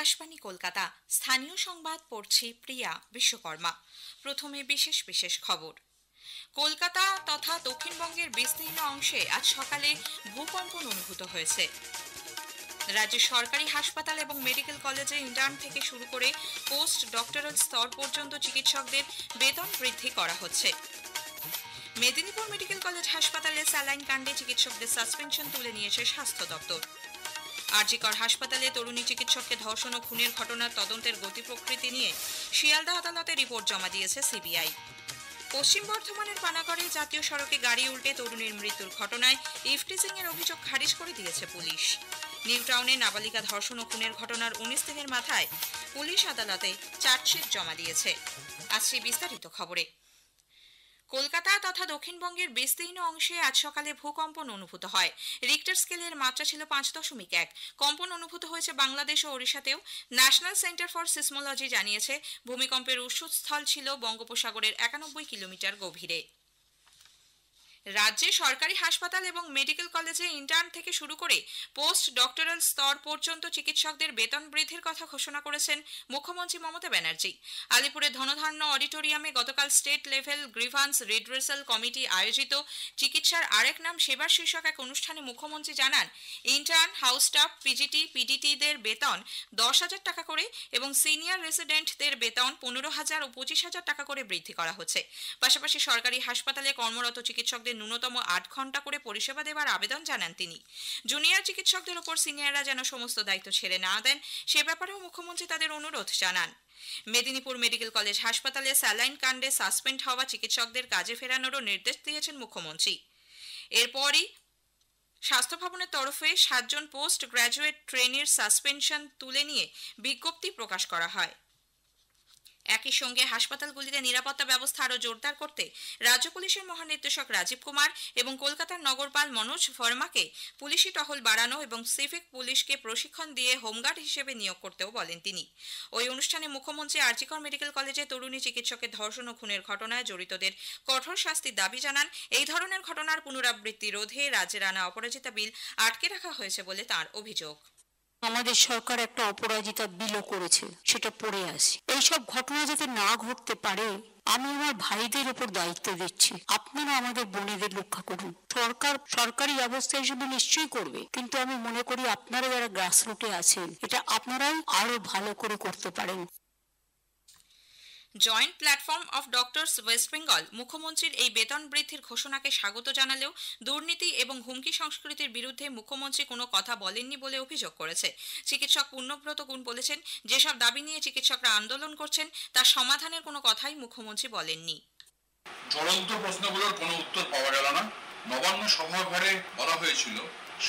আকাশবাণী কলকাতা স্থানীয় সংবাদ পড়ছি প্রিয়া বিশ্বকর্মা। প্রথমে বিশেষ বিশেষ খবর। কলকাতা তথা দক্ষিণবঙ্গের বিস্তীর্ণ অংশে আজ সকালে ভূকম্পন অনুভূত হয়েছে। রাজ্যের সরকারি হাসপাতাল এবং মেডিকেল কলেজে ইন্টার্ন থেকে শুরু করে পোস্ট ডক্টরাল স্তর পর্যন্ত চিকিৎসকদের বেতন বৃদ্ধি করা হচ্ছে। মেদিনীপুর মেডিকেল কলেজ হাসপাতালে স্যালাইন কাণ্ডে চিকিৎসকদের সাসপেনশন তুলে নিয়েছে স্বাস্থ্য দপ্তর। আরজিকর হাসপাতালে তরুণী চিকিৎসককে ধর্ষণ ও খুনের ঘটনার তদন্তের গতি প্রকৃতি নিয়ে শিয়ালদা আদালতে রিপোর্ট জমা দিয়েছে সিবিআই। পশ্চিম বর্ধমানের পানাগড়ে জাতীয় সড়কে গাড়ি উল্টে তরুণীর মৃত্যুর ঘটনায় ইফটিজিং এর অভিযোগ খারিজ করে দিয়েছে পুলিশ। নিউ টাউনে নাবালিকা ধর্ষণ ও খুনের ঘটনার 19 দিনের মাথায় পুলিশ আদালতে চার্জশিট জমা দিয়েছে। আসছে বিস্তারিত খবরে। কলকাতা তথা দক্ষিণবঙ্গের বিস্তীর্ণ অংশে আজ সকালে ভূকম্পন অনুভূত হয়। রিক্টার স্কেলের মাত্রা ছিল 5.1। কম্পন অনুভূত হয়েছে বাংলাদেশ ও ওড়িশাতেও। ন্যাশনাল সেন্টার ফর সিসমোলজি জানিয়েছে ভূমিকম্পের উৎসস্থল ছিল বঙ্গোপসাগরের 91 কিলোমিটার গভীরে। রাজ্যে সরকারি হাসপাতাল এবং মেডিকেল কলেজে ইন্টার্ন থেকে শুরু করে পোস্ট ডক্টরাল স্তর পর্যন্ত চিকিৎসকদের বেতন বৃদ্ধির কথা ঘোষণা করেছেন মুখ্যমন্ত্রী মমতা ব্যানার্জি। আলিপুরের ধনধান্য অডিটোরিয়ামে গতকাল state level grievance redressal committee আয়োজিত চিকিৎসার আরেক নাম সেবার শীর্ষক এক অনুষ্ঠানে মুখ্যমন্ত্রী জানান, ইন্টার্ন, হাউস স্টাফ, পিজিটি, পিডিটিদের বেতন 10,000 টাকা করে এবং সিনিয়র রেসিডেন্টদের বেতন 15,000 ও 25,000 টাকা করে বৃদ্ধি করা হচ্ছে। পাশাপাশি সরকারি হাসপাতালে কর্মরত চিকিৎসকদের ন্যূনতম 8 ঘন্টা করে পরিষেবা দেওয়ার আবেদন জানান তিনি। জুনিয়র চিকিৎসকদের ওপর সিনিয়ররা যেন সমস্ত দায়িত্ব ছেড়ে না দেন সে ব্যাপারেও মুখ্যমন্ত্রী তাদের অনুরোধ জানান। মেদিনীপুর মেডিকেল কলেজ হাসপাতালে স্যালাইন কাণ্ডে সাসপেন্ড হওয়া চিকিৎসকদের কাজে ফেরানোরও নির্দেশ দিয়েছেন মুখ্যমন্ত্রী। এরপরই স্বাস্থ্য ভবনের তরফে 7 জন পোস্ট গ্র্যাজুয়েট ট্রেনির সাসপেনশন তুলে নিয়ে বিজ্ঞপ্তি প্রকাশ করা হয়। একই সঙ্গে হাসপাতালগুলিতে নিরাপত্তা ব্যবস্থা আরও জোরদার করতে রাজ্য পুলিশের মহানির্দেশক রাজীব কুমার এবং কলকাতার নগরপাল মনোজ ভার্মাকে পুলিশি টহল বাড়ানো এবং সিভিক পুলিশকে প্রশিক্ষণ দিয়ে হোমগার্ড হিসেবে নিয়োগ করতেও বলেন তিনি। ওই অনুষ্ঠানে মুখ্যমন্ত্রী আরজিকর মেডিকেল কলেজে তরুণী চিকিৎসকের ধর্ষণ ও খুনের ঘটনায় জড়িতদের কঠোর শাস্তির দাবি জানান। এই ধরনের ঘটনার পুনরাবৃত্তি রোধে রাজ্যের আনা অপরাজিতা বিল আটকে রাখা হয়েছে বলে তাঁর অভিযোগ। আমাদের সরকার একটা অপরাজিতা বিলও করেছে, সেটা পড়ে আছে। এইসব ঘটনা যাতে না ঘটতে পারে আমি আমার ভাইদের উপর দায়িত্ব দিচ্ছি। আপনারা আমাদের বোনেদের রক্ষা করুন। সরকার সরকারি ব্যবস্থা হিসেবে নিশ্চয়ই করবে, কিন্তু আমি মনে করি আপনারা যারা গ্রাসরুটে আছেন এটা আপনারাই আরো ভালো করে করতে পারেন। Joint platform of doctors West Bengal মুখ্যমন্ত্রীর এই বেতন বৃদ্ধির ঘোষণাকে স্বাগত জানালেও দুর্নীতি এবং হুমকি সংস্কৃতির বিরুদ্ধে মুখ্যমন্ত্রী কোনো কথা বলেননি বলে অভিযোগ করেছে। চিকিৎসক পূর্ণব্রত গুণ বলেছেন, যেসব দাবি নিয়ে চিকিৎসকরা আন্দোলন করছেন তার সমাধানের কোনো কথাই মুখ্যমন্ত্রী বলেননি। জ্বলন্ত প্রশ্নগুলোর কোনো উত্তর পাওয়া গেল না। নবান্ন সভাঘরে বলা হয়েছিল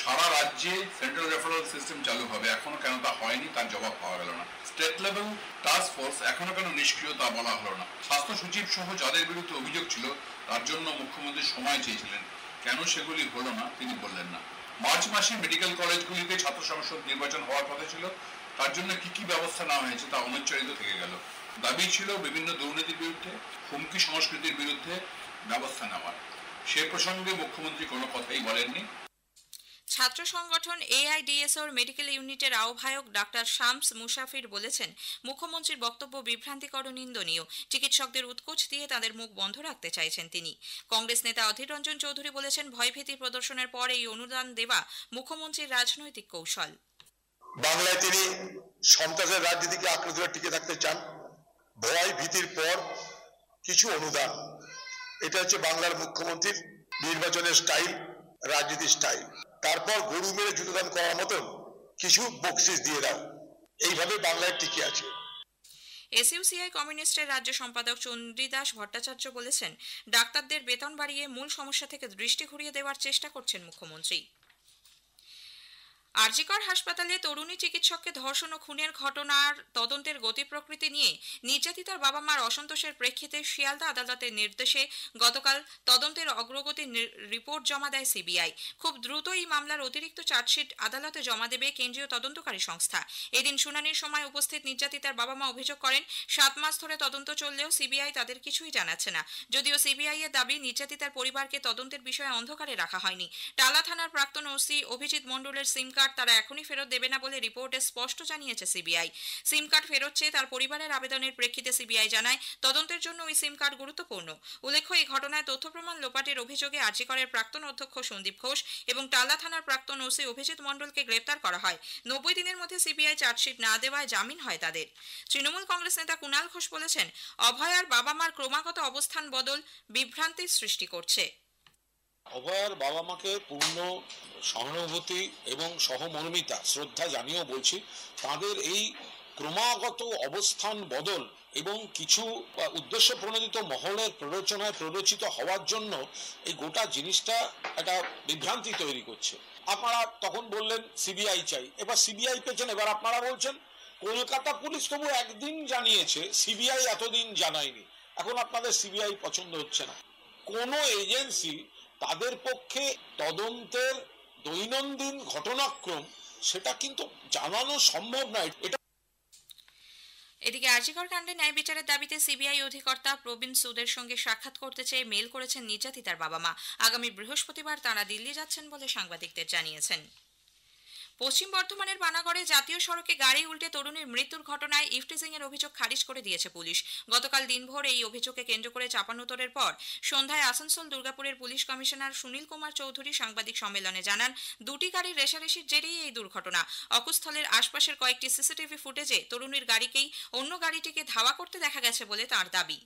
সারা রাজ্যে সেন্ট্রাল রেফারেল সিস্টেম চালু হবে, এখনো কেন তা হয়নি তার জবাব পাওয়া গেল না। স্টেট লেভেল টাস্ক ফোর্স এখনো কেন নিষ্ক্রিয় তা বলা হলো না। স্বাস্থ্য সচিব সহ যাদের বিরুদ্ধে অভিযোগ ছিল তার জন্য মুখ্যমন্ত্রী সময় চেয়েছিলেন, কেন সেগুলি হলো না তিনি বললেন না। মার্চ মাসে মেডিকেল কলেজগুলিতে ছাত্র সংসদ নির্বাচন হওয়ার কথা ছিল, তার জন্য কি ব্যবস্থা নেওয়া হয়েছে তা অনুচ্চারিত থেকে গেল। দাবি ছিল বিভিন্ন দুর্নীতির বিরুদ্ধে, হুমকি সংস্কৃতির বিরুদ্ধে ব্যবস্থা নেওয়ার। সে প্রসঙ্গে মুখ্যমন্ত্রী কোনো কথাই বলেননি। ছাত্র সংগঠন এআইডিএসওর মেডিকেল ইউনিটের আহ্বায়ক ডাক্তার শামস মুসাফির বলেছেন, মুখ্যমন্ত্রীর বক্তব্য বিভ্রান্তিকর ও নিন্দনীয়। চিকিৎসকদের উৎকোচ দিয়ে তাদের মুখ বন্ধ রাখতে চাইছেন তিনি। কংগ্রেস নেতা অধীর রঞ্জন চৌধুরী বলেছেন, ভয়ভীতি প্রদর্শনের পর এই অনুদান দেওয়া মুখ্যমন্ত্রীর রাজনৈতিক কৌশল। বাংলায় তিনি সন্ত্রাসের রাজনীতিকে আঁকড়ে ধরে টিকে থাকতে চান। ভয় ভীতির পর কিছু অনুদান, এটা হচ্ছে বাংলার মুখ্যমন্ত্রীর নির্বাচনের স্টাইল, রাজনীতির স্টাইল। তারপর গরু মেরে জুতোদান করার মতন কিছু বকশিস দিয়ে দাও, এইভাবে বাংলায় টিকে আছে। এসইউসিআই কমিউনিস্টের রাজ্য সম্পাদক চন্দ্রিদাস ভট্টাচার্য বলেছেন, ডাক্তারদের বেতন বাড়িয়ে মূল সমস্যা থেকে দৃষ্টি ঘুরিয়ে দেওয়ার চেষ্টা করছেন মুখ্যমন্ত্রী। আরজিকর হাসপাতালে তরুণী চিকিৎসককে ধর্ষণ ও খুনের ঘটনার তদন্তের গতি প্রকৃতি নিয়ে নির্যাতিতার বাবা মার অসন্তোষের প্রেক্ষিতে শিয়ালদা আদালতের নির্দেশে গতকাল তদন্তের অগ্রগতির রিপোর্ট জমা দেয় সিবিআই। খুব দ্রুত এই মামলার অতিরিক্ত চার্জশিট আদালতে জমা দেবে কেন্দ্রীয় তদন্তকারী সংস্থা। এদিন শুনানির সময় উপস্থিত নির্যাতিতার বাবা মা অভিযোগ করেন, 7 মাস ধরে তদন্ত চললেও সিবিআই তাদের কিছুই জানাচ্ছে না। যদিও সিবিআই এর দাবি, নির্যাতিতার পরিবারকে তদন্তের বিষয়ে অন্ধকারে রাখা হয়নি। টালা থানার প্রাক্তন ওসি অভিজিৎ মণ্ডলের সিম কার্ড তারা এখনই ফেরত দেবে না বলে রিপোর্টে স্পষ্ট জানিয়েছে সিবিআই। সিম কার্ড ফেরত চেয়ে তার পরিবারের আবেদনের প্রেক্ষিতে সিবিআই জানায় তদন্তের জন্য ওই সিম কার্ড গুরুত্বপূর্ণ। উল্লেখ্য, এই ঘটনায় তথ্য প্রমাণ লোপাটের অভিযোগে আরজিকরের প্রাক্তন অধ্যক্ষ সন্দীপ ঘোষ এবং টালা থানার প্রাক্তন ওসি অভিজিৎ মণ্ডলকে গ্রেপ্তার করা হয়। 90 দিনের মধ্যে সিবিআই চার্জশিট না দেওয়ায় জামিন হয় তাদের। তৃণমূল কংগ্রেস নেতা কুণাল ঘোষ বলেছেন, অভয়ার বাবা মার ক্রমাগত অবস্থান বদল বিভ্রান্তির সৃষ্টি করছে। অভয়ার বাবা মাকে পূর্ণ সহানুভূতি এবং সহমর্মিতা শ্রদ্ধা জানিয়েও বলছি, তাদের এই ক্রমাগত অবস্থান বদল এবং কিছু উদ্দেশ্য প্রণোদিত মহলের প্ররোচনায় প্ররোচিত হওয়ার জন্য এই গোটা জিনিসটা একটা বিভ্রান্তি তৈরি করছে। আপনারা তখন বললেন সিবিআই চাই, এবার সিবিআই পেয়েছেন, এবার আপনারা বলছেন কলকাতা পুলিশ তবু একদিন জানিয়েছে, সিবিআই এতদিন জানায়নি। এখন আপনাদের সিবিআই পছন্দ হচ্ছে না। কোন এজেন্সি তাদের পক্ষে তদন্তের দৈনন্দিন ঘটনাক্রম সেটা কিন্তু জানানো সম্ভব নয়। এটা এদিকে আরজিকর কাণ্ডে ন্যায় বিচারের দাবিতে সিবিআই অধিকর্তা প্রবীণ সুদের সঙ্গে সাক্ষাৎ করতে চেয়ে মেল করেছেন নির্যাতিতার বাবা মা। আগামী বৃহস্পতিবার তাঁরা দিল্লি যাচ্ছেন বলে সাংবাদিকদের জানিয়েছেন। পশ্চিম বর্ধমানের পানাগড়ে জাতীয় সড়কে গাড়ি উল্টে তরুণীর মৃত্যুর ঘটনায় ইফটিজিং এর অভিযোগ খারিজ করে দিয়েছে পুলিশ। গতকাল দিনভর এই অভিযোগকে কেন্দ্র করে চাপানোতরের পর সন্ধ্যায় আসানসোল দুর্গাপুরের পুলিশ কমিশনার সুনীল কুমার চৌধুরী সাংবাদিক সম্মেলনে জানান, দুটি গাড়ির রেষারেষির জেরেই এই দুর্ঘটনা। অকুস্থলের আশপাশের কয়েকটি সিসিটিভি ফুটেজে তরুণীর গাড়িকেই অন্য গাড়িটিকে ধাওয়া করতে দেখা গেছে বলে তার দাবি।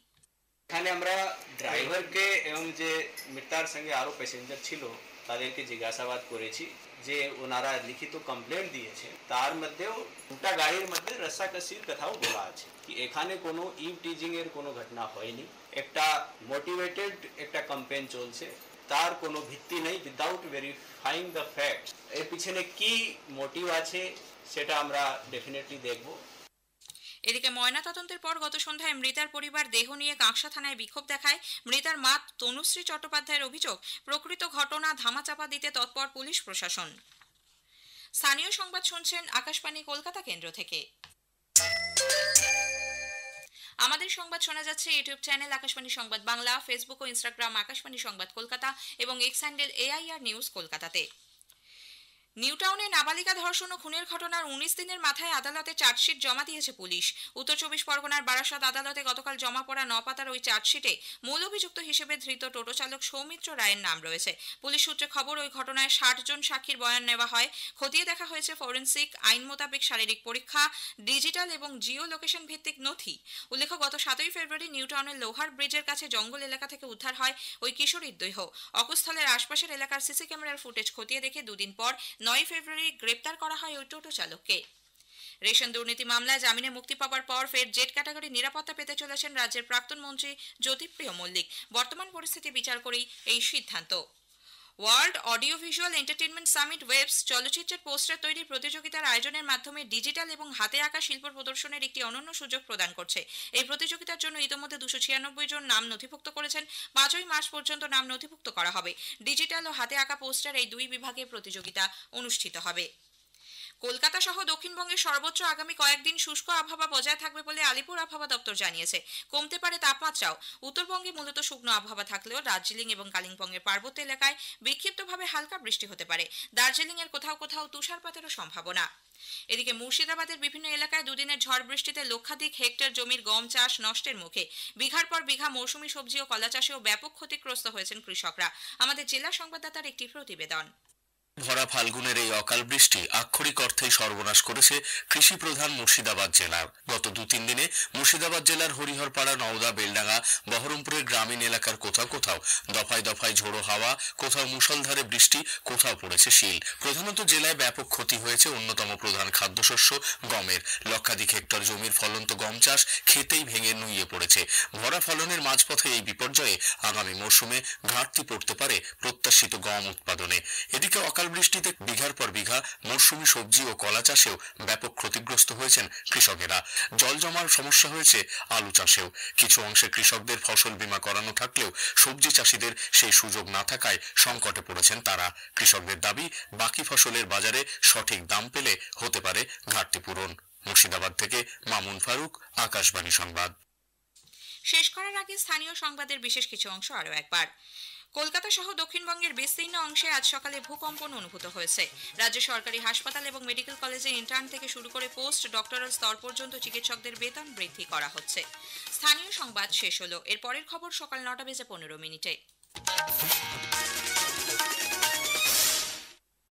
এখানে আমরা ড্রাইভারকে এবং যে মৃতার সঙ্গে আরো প্যাসেঞ্জার ছিল তাদেরকে জিজ্ঞাসাবাদ করেছি যে ওনারা লিখিত কমপ্লেন দিয়েছে, তার মধ্যেও দুটা গাড়ির মধ্যে রসাকসির কথাও বলা আছে কি এখানে কোনো ইভটিজিং এর কোনো ঘটনা হয়নি। একটা মোটিভেটেড একটা ক্যাম্পেইন চলছে, তার কোনো ভিত্তি নেই। উইদাউট ভেরিফাইং দ্য ফ্যাক্টস এর পিছনে কি মোটিভ আছে সেটা আমরা ডেফিনেটলি দেখব। এদিকে ময়নাতদন্তের পর গত সন্ধ্যায় মৃতার পরিবার দেহ নিয়ে কাঁকসা থানায় বিক্ষোভ দেখায়। মৃতার মা তনুশ্রী চট্টোপাধ্যায়ের অভিযোগ, প্রকৃত ঘটনা ধামাচাপা দিতে তৎপর পুলিশ প্রশাসন। স্থানীয় সংবাদ শুনছেন আকাশবাণী কলকাতা কেন্দ্র থেকে। আমাদের সংবাদ শোনা যাচ্ছে ইউটিউব চ্যানেল আকাশবাণী সংবাদ বাংলা, ফেসবুক ও ইনস্টাগ্রাম আকাশবাণী সংবাদ কলকাতা এবং এক্স হ্যান্ডেল AIR নিউজ কলকাতাতে। নিউটাউনে নাবালিকা ধর্ষণ ও খুনের ঘটনার 19 দিনের মাথায় আদালতে চার্জশিট জমা দিয়েছে পুলিশ। উত্তর 24 পরগনার বারাসাত আদালতে গতকাল জমা পড়া 9 পাতার ওই চার্জশিটে মূল অভিযুক্ত হিসেবে ধৃত টোটো চালক সৌমিত্র রায়ের নাম রয়েছে। পুলিশ সূত্রে খবর, ওই ঘটনায় 60 জন সাক্ষীর বয়ান নেওয়া হয়। খতিয়ে দেখা হয়েছে ফরেনসিক, আইন মোতাবেক শারীরিক পরীক্ষা, ডিজিটাল এবং জিও লোকেশন ভিত্তিক নথি। উল্লেখ্য, গত 7ই ফেব্রুয়ারি নিউটাউনের লোহার ব্রিজের কাছে জঙ্গল এলাকা থেকে উদ্ধার হয় ওই কিশোরীর দেহ। অকুস্থলের আশপাশের এলাকার সিসি ক্যামেরার ফুটেজ খতিয়ে দেখে দুদিন পর 9 ফেব্রুয়ারি গ্রেপ্তার করা হয় ওই টোটো চালককে। রেশন দুর্নীতি মামলায় জামিনে মুক্তি পাওয়ার পর ফের জেড ক্যাটাগরি নিরাপত্তা পেতে চলেছেন রাজ্যের প্রাক্তন মন্ত্রী জ্যোতিপ্রিয় মল্লিক। বর্তমান পরিস্থিতি বিচার করেই এই সিদ্ধান্ত। World audio visual entertainment summit WAVES চলচ্চিত্রের পোস্টার তৈরির প্রতিযোগিতার আয়োজনের মাধ্যমে ডিজিটাল এবং হাতে আঁকা শিল্প প্রদর্শনের একটি অনন্য সুযোগ প্রদান করছে। এই প্রতিযোগিতার জন্য ইতোমধ্যে 296 জন নাম নথিভুক্ত করেছেন। 5ই মার্চ পর্যন্ত নাম নথিভুক্ত করা হবে। ডিজিটাল ও হাতে আঁকা পোস্টার এই দুই বিভাগে প্রতিযোগিতা অনুষ্ঠিত হবে। কলকাতা সহ দক্ষিণবঙ্গের সর্বোচ্চ আগামী কয়েকদিন শুষ্ক আবহাওয়া বজায় থাকবে বলে আলিপুর আবহাওয়া দপ্তর জানিয়েছে। কমতে পারে তাপমাত্রাও। উত্তরবঙ্গে মূলত শুকনো আবহাওয়া থাকলেও দার্জিলিং এবং কালিম্পংয়ের পার্বত্য এলাকায় বিক্ষিপ্তভাবে হালকা বৃষ্টি হতে পারে। দার্জিলিং এর কোথাও কোথাও তুষারপাতেরও সম্ভাবনা। এদিকে মুর্শিদাবাদের বিভিন্ন এলাকায় দুদিনের ঝড় বৃষ্টিতে লক্ষাধিক হেক্টর জমির গম চাষ নষ্টের মুখে। বিঘার পর বিঘা মৌসুমী সবজি ও কলা চাষেও ব্যাপক ক্ষতিগ্রস্ত হয়েছেন কৃষকরা। আমাদের জেলা সংবাদদাতার একটি প্রতিবেদন। ভরা ফাল্গুনের এই অকাল বৃষ্টি আক্ষরিক অর্থেই সর্বনাশ করেছে কৃষি প্রধান মুর্শিদাবাদ জেলার। গত 2-3 দিনে মুর্শিদাবাদ জেলার হরিহরপাড়া, নওদা, বেলডাঙ্গা, বহরমপুরের গ্রামীণ এলাকার কোথাও কোথাও দফায় দফায় ঝোড়ো হাওয়া, কোথাও মুষলধারে বৃষ্টি, কোথাও পড়েছে শিল। প্রধানত জেলায় ব্যাপক ক্ষতি হয়েছে অন্যতম প্রধান খাদ্যশস্য গমের। লক্ষাধিক হেক্টর জমির ফলন্ত গম চাষ খেতেই ভেঙে নুইয়ে পড়েছে। ভরা ফলনের মাঝপথে এই বিপর্যয়ে আগামী মরশুমে ঘাটতি পড়তে পারে প্রত্যাশিত গম উৎপাদনে। এদিকে অকাল বৃষ্টিতে বিঘার পর বিঘা মৌসুমী সবজি ও কলা চাষেও ব্যাপক ক্ষতিগ্রস্ত হয়েছেন কৃষকেরা। জল জমার সমস্যা হয়েছে আলু চাষেও। কিছু অংশে কৃষকদের ফসল বীমা করানো থাকলেও সবজি চাষিদের সেই সুযোগ না থাকায় সংকটে পড়েছেন তারা। কৃষকদের দাবি, বাকি ফসলের বাজারে সঠিক দাম পেলে হতে পারে ঘাটতি পূরণ। মুর্শিদাবাদ থেকে মামুন ফারুক, আকাশবাণী সংবাদ। শেষ করার আগে স্থানীয় সংবাদের বিশেষ কিছু অংশ আরও একবার। কলকাতা সহ দক্ষিণবঙ্গের বিস্তীর্ণ অংশে আজ সকালে ভূকম্পন অনুভূত হয়েছে। রাজ্য সরকারি হাসপাতাল এবং মেডিকেল কলেজে ইন্টার্ন থেকে শুরু করে পোস্ট ডক্টরাল স্তর পর্যন্ত চিকিৎসকদের বেতন বৃদ্ধি করা হচ্ছে। স্থানীয় সংবাদ শেষ হলো। এর পরের খবর সকাল 9:15 মিনিটে।